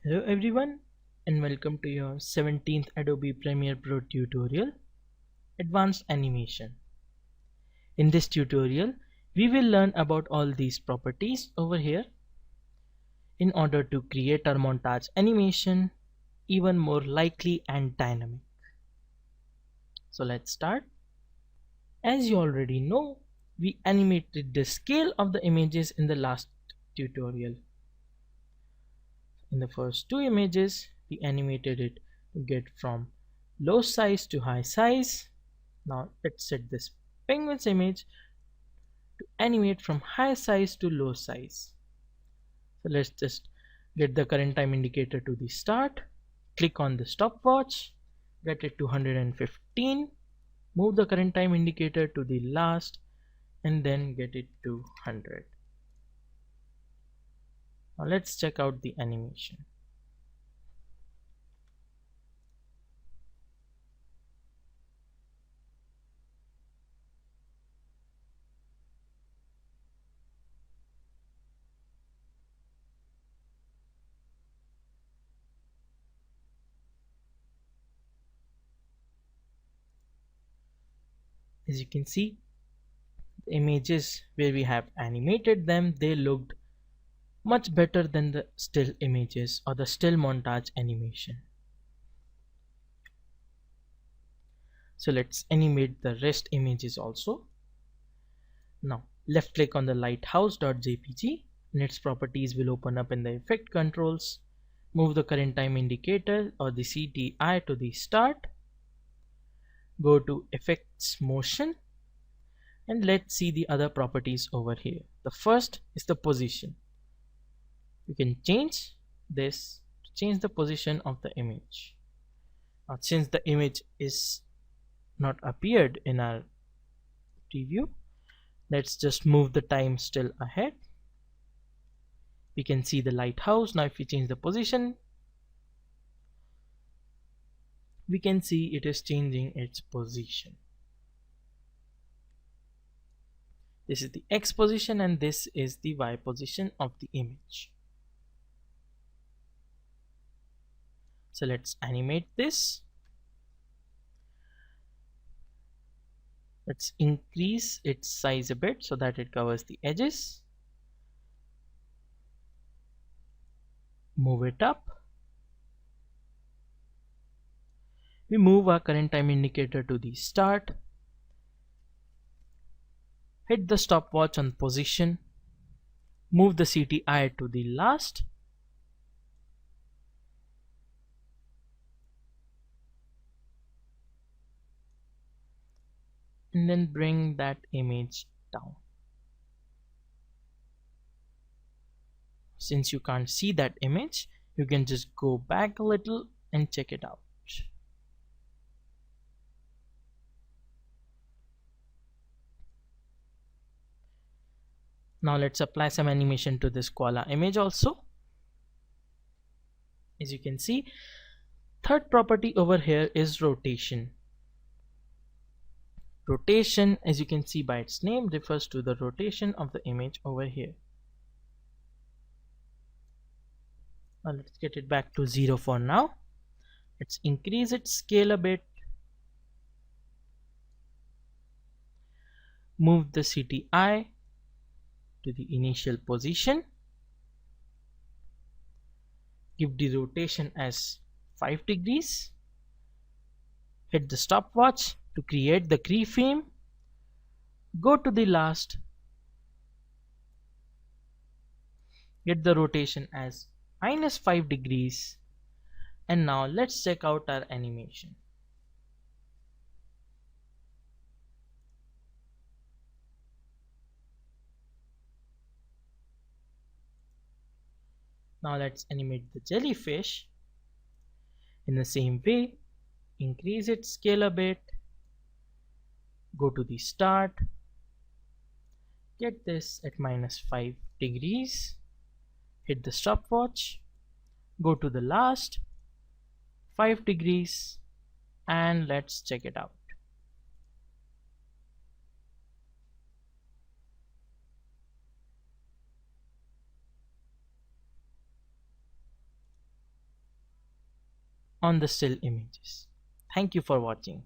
Hello everyone and welcome to your 17th Adobe Premiere Pro tutorial, Advanced Animation. In this tutorial, we will learn about all these properties over here in order to create our montage animation even more likely and dynamic. So let's start. As you already know, we animated the scale of the images in the last tutorial. In the first two images, we animated it to get from low size to high size. Now let's set this penguin's image to animate from high size to low size. So let's just get the current time indicator to the start, click on the stopwatch, get it to 115, move the current time indicator to the last, and then get it to 100. Now let's check out the animation. As you can see, the images where we have animated them, they looked much better than the still images or the still montage animation. So let's animate the rest images also. Now left click on the lighthouse.jpg and its properties will open up in the effect controls. Move the current time indicator or the CTI to the start. Go to effects motion and let's see the other properties over here. The first is the position. You can change this to change the position of the image. Now since the image is not appeared in our preview, let's just move the time still ahead. We can see the lighthouse. Now if we change the position, we can see it is changing its position. This is the X position and this is the Y position of the image. So let's animate this. Let's increase its size a bit so that it covers the edges. Move it up. We move our current time indicator to the start. Hit the stopwatch on position. Move the CTI to the last. And then bring that image down. Since you can't see that image, you can just go back a little and check it out. Now let's apply some animation to this koala image also. As you can see, third property over here is rotation. Rotation, as you can see by its name, refers to the rotation of the image over here. Now let's get it back to 0 for now. Let's increase its scale a bit. Move the CTI to the initial position. Give the rotation as 5 degrees. Hit the stopwatch to create the keyframe. Go to the last. Get the rotation as -5 degrees. And now let's check out our animation. Now let's animate the jellyfish. In the same way, increase its scale a bit. Go to the start. Get this at -5 degrees. Hit the stopwatch. Go to the last 5 degrees and let's check it out. on the still images. Thank you for watching.